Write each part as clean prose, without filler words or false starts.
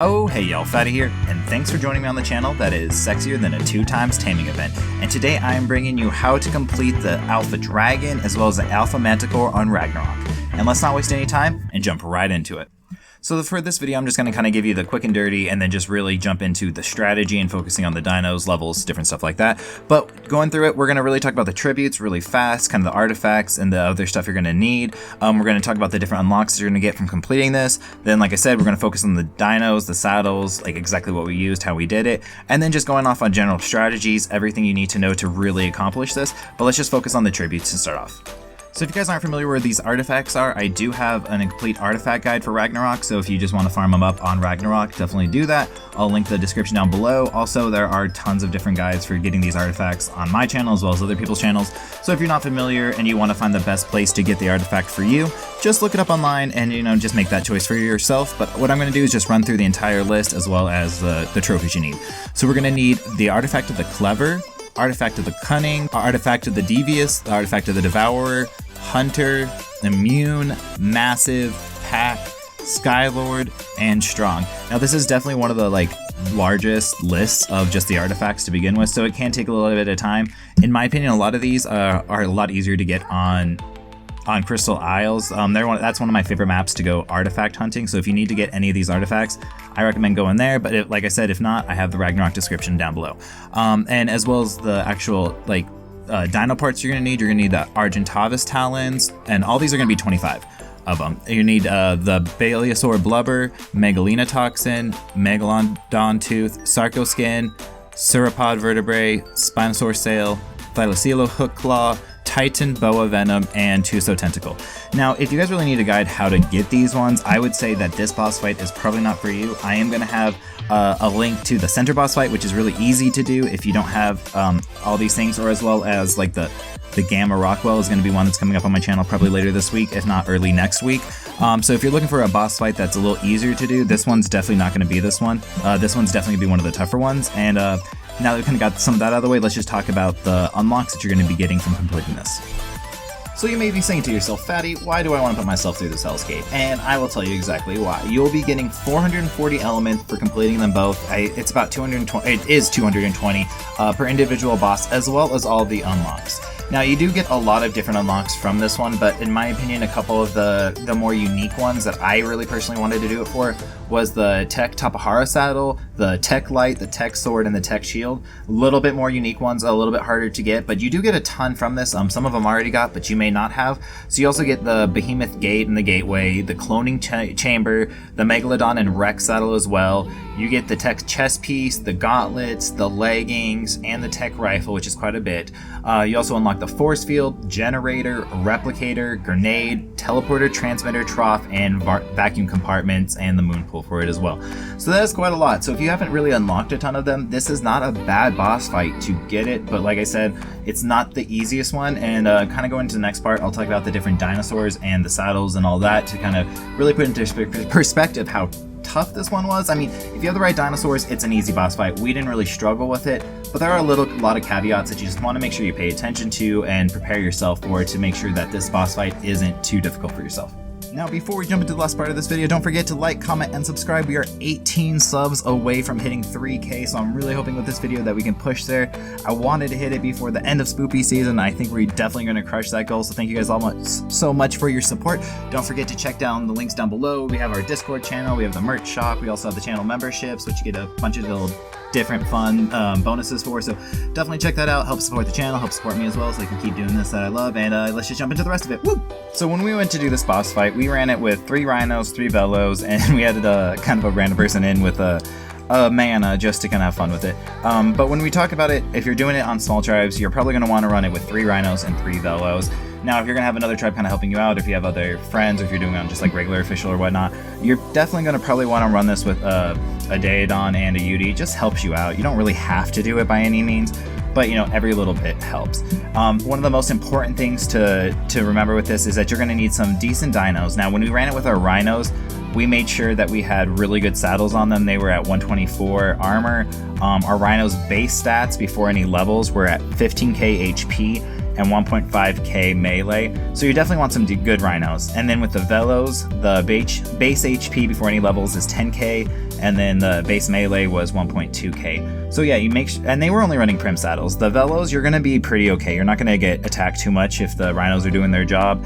Oh, hey y'all, Fatty here, and thanks for joining me on the channel that is sexier than a 2x taming event. And today I am bringing you how to complete the Alpha Dragon as well as the Alpha Manticore on Ragnarok. And let's not waste any time and jump right into it. So for this video, I'm just going to kind of give you the quick and dirty and then just really jump into the strategy and focusing on the dinos, levels, different stuff like that. But going through it, we're going to really talk about the tributes really fast, kind of the artifacts and the other stuff you're going to need. We're going to talk about the different unlocks that you're going to get from completing this. Then, like I said, we're going to focus on the dinos, the saddles, like exactly what we used, how we did it, and then just going off on general strategies, everything you need to know to really accomplish this. But let's just focus on the tributes to start off. So if you guys aren't familiar where these artifacts are, I do have a complete artifact guide for Ragnarok, so if you just want to farm them up on Ragnarok, definitely do that. I'll link the description down below. Also, there are tons of different guides for getting these artifacts on my channel as well as other people's channels. So if you're not familiar and you want to find the best place to get the artifact for you, just look it up online and, just make that choice for yourself. But what I'm going to do is just run through the entire list as well as the trophies you need. So we're going to need the artifact of the Clever, artifact of the Cunning, artifact of the Devious, the artifact of the Devourer, Hunter, Immune, Massive, Pack, Skylord, and Strong. Now this is definitely one of the largest lists of just the artifacts to begin with, so it can take a little bit of time. In my opinion, a lot of these are a lot easier to get on Crystal Isles. That's one of my favorite maps to go artifact hunting, so if you need to get any of these artifacts, I recommend going there. But like I said, if not, I have the Ragnarok description down below. And as well as the actual dino parts you're going to need the Argentavis Talons, and all these are going to be 25 of them. You need the Baleosaur Blubber, Megalina Toxin, Megalodon Tooth, Sarcoskin, Sauropod Vertebrae, Spinosaur Sail, Thylacilo Hook Claw, Titan Boa Venom, and Tuso Tentacle. Now, if you guys really need a guide how to get these ones, I would say that this boss fight is probably not for you. I am going to have a link to the center boss fight, which is really easy to do if you don't have all these things, or as well as the Gamma Rockwell is going to be one that's coming up on my channel probably later this week, if not early next week. So if you're looking for a boss fight that's a little easier to do, this one's definitely not going to be this one. This one's definitely going to be one of the tougher ones. And now that we've kind of got some of that out of the way, let's just talk about the unlocks that you're going to be getting from completing this. So you may be saying to yourself, Fatty, why do I want to put myself through this hellscape? And I will tell you exactly why. You'll be getting 440 elements for completing them both. It's about 220. It is 220 per individual boss, as well as all the unlocks. Now, you do get a lot of different unlocks from this one, but in my opinion, a couple of the more unique ones that I really personally wanted to do it for was the Tech Tapahara Saddle, the Tech Light, the Tech Sword, and the Tech Shield. A little bit more unique ones, a little bit harder to get, but you do get a ton from this. Some of them already got, but you may not have. So you also get the Behemoth Gate and the Gateway, the Cloning Chamber, the Megalodon and Rex Saddle as well. You get the Tech Chest Piece, the Gauntlets, the Leggings, and the Tech Rifle, which is quite a bit. You also unlock the Force Field, Generator, Replicator, Grenade, Teleporter, Transmitter, Trough, and Vacuum Compartments, and the Moon Pool for it as well. So that is quite a lot. So if you haven't really unlocked a ton of them, this is not a bad boss fight to get it, but like I said, it's not the easiest one. And kind of going into the next part, I'll talk about the different dinosaurs and the saddles and all that to kind of really put into perspective how tough this one was. I mean, if you have the right dinosaurs, it's an easy boss fight. We didn't really struggle with it, but there are a lot of caveats that you just want to make sure you pay attention to and prepare yourself for to make sure that this boss fight isn't too difficult for yourself. Now, before we jump into the last part of this video, don't forget to like, comment, and subscribe. We are 18 subs away from hitting 3K, so I'm really hoping with this video that we can push there. I wanted to hit it before the end of spoopy season. I think we're definitely going to crush that goal, so thank you guys all so much for your support. Don't forget to check down the links down below. We have our Discord channel, we have the merch shop, we also have the channel memberships, which you get a bunch of little different fun bonuses for, so definitely check that out. Help support the channel, help support me as well, so I can keep doing this that I love. And let's just jump into the rest of it. Woo! So when we went to do this boss fight, we ran it with 3 rhinos, 3 velos, and we added kind of a random person in with a mana just to kind of have fun with it. But when we talk about it, if you're doing it on small tribes, you're probably going to want to run it with 3 rhinos and 3 velos. Now, if you're going to have another tribe kind of helping you out, if you have other friends, or if you're doing it on just regular official or whatnot, you're definitely going to probably want to run this with a Daedon and a Yudi. It just helps you out. You don't really have to do it by any means, but every little bit helps. One of the most important things to remember with this is that you're going to need some decent dinos. Now, when we ran it with our rhinos, we made sure that we had really good saddles on them. They were at 124 armor. Our rhinos base stats before any levels were at 15k HP and 1.5k melee, so you definitely want some good rhinos. And then with the velos, the base HP before any levels is 10k, and then the base melee was 1.2k. So yeah, you make and they were only running prim saddles. The velos, you're gonna be pretty okay. You're not gonna get attacked too much if the rhinos are doing their job.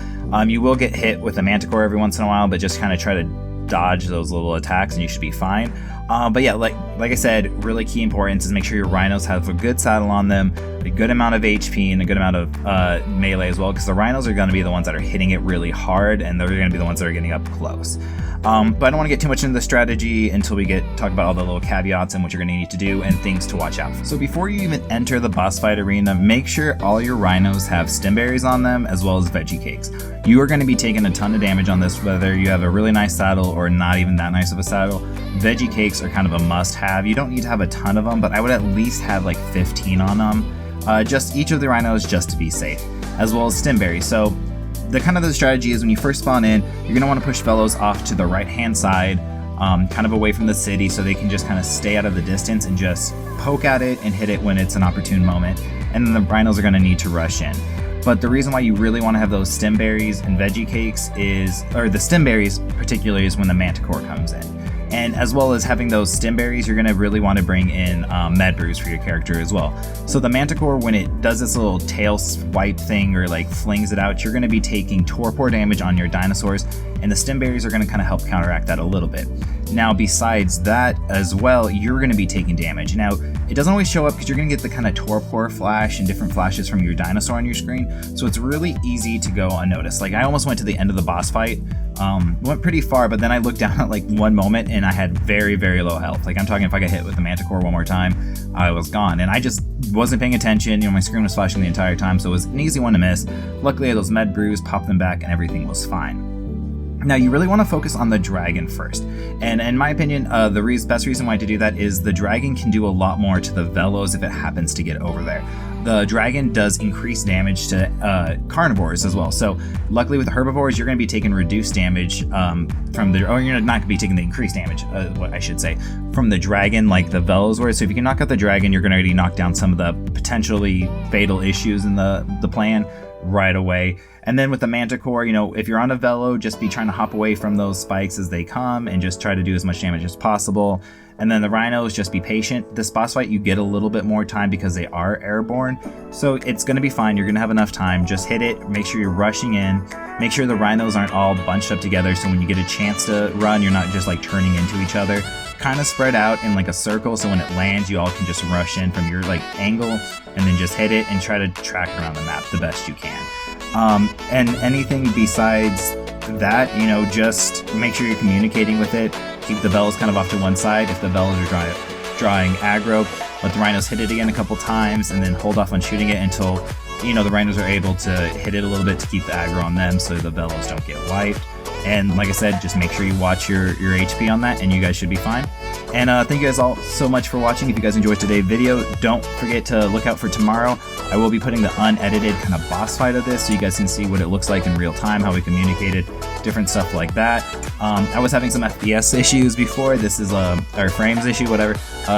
You will get hit with a Manticore every once in a while, but just kind of try to dodge those little attacks and you should be fine. But yeah, like I said, really key importance is make sure your rhinos have a good saddle on them, a good amount of HP, and a good amount of melee as well, because the rhinos are going to be the ones that are hitting it really hard, and they're going to be the ones that are getting up close. But I don't want to get too much into the strategy until we talk about all the little caveats and what you're going to need to do and things to watch out for. So before you even enter the boss fight arena, make sure all your rhinos have stim berries on them as well as veggie cakes. You are going to be taking a ton of damage on this, whether you have a really nice saddle or not even that nice of a saddle. Veggie cakes are kind of a must-have. You don't need to have a ton of them, but I would at least have like 15 on them. Just each of the rhinos just to be safe, as well as stim berries. So the strategy is when you first spawn in, you're going to want to push fellows off to the right hand side, kind of away from the city, so they can just kind of stay out of the distance and just poke at it and hit it when it's an opportune moment. And then the rhinos are going to need to rush in. But the reason why you really want to have those stim berries and veggie cakes or the stim berries particularly, is when the Manticore comes in. And as well as having those stim berries, you're going to really want to bring in med brews for your character as well. So the Manticore, when it does this little tail swipe thing or like flings it out, you're going to be taking torpor damage on your dinosaurs, and the stim berries are going to kind of help counteract that a little bit. Now, besides that as well, you're going to be taking damage. Now, it doesn't always show up because you're going to get the kind of torpor flash and different flashes from your dinosaur on your screen, so it's really easy to go unnoticed. Like, I almost went to the end of the boss fight, went pretty far, but then I looked down at like one moment and I had very, very low health. Like, I'm talking, if I got hit with the Manticore one more time, I was gone. And I just wasn't paying attention. You know, my screen was flashing the entire time, so it was an easy one to miss. Luckily, I had those med brews, popped them back, and everything was fine. Now, you really want to focus on the dragon first, and in my opinion, the best reason why to do that is the dragon can do a lot more to the velos if it happens to get over there. The dragon does increase damage to carnivores as well, so luckily with the herbivores, you're going to be taking reduced damage you're not going to be taking the increased damage, what I should say, from the dragon like the velos were. So if you can knock out the dragon, you're going to already knock down some of the potentially fatal issues in the plan right away. And then with the Manticore, you know, if you're on a velo, just be trying to hop away from those spikes as they come and just try to do as much damage as possible. And then the rhinos, just be patient. This boss fight, you get a little bit more time because they are airborne, so it's going to be fine. You're going to have enough time. Just hit it, make sure you're rushing in, make sure the rhinos aren't all bunched up together, so when you get a chance to run, you're not just like turning into each other. Kind of spread out in like a circle, so when it lands, you all can just rush in from your like angle and then just hit it and try to track around the map the best you can. And anything besides that, you know, just make sure you're communicating with it. Keep the velos kind of off to one side. If the velos are drawing aggro, let the rhinos hit it again a couple times, and then hold off on shooting it until, you know, the rhinos are able to hit it a little bit to keep the aggro on them so the velos don't get wiped. And like I said, just make sure you watch your HP on that, and you guys should be fine. And thank you guys all so much for watching. If you guys enjoyed today's video, don't forget to look out for tomorrow. I will be putting the unedited kind of boss fight of this so you guys can see what it looks like in real time, how we communicated, different stuff like that. I was having some FPS issues before. This is or frames issue, whatever,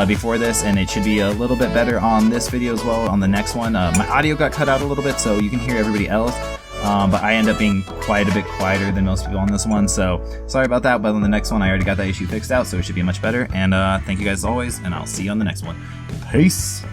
before this, and it should be a little bit better on this video as well on the next one. My audio got cut out a little bit, so you can hear everybody else. But I end up being quite a bit quieter than most people on this one, so sorry about that. But on the next one, I already got that issue fixed out, so it should be much better. And thank you guys as always, and I'll see you on the next one. Peace!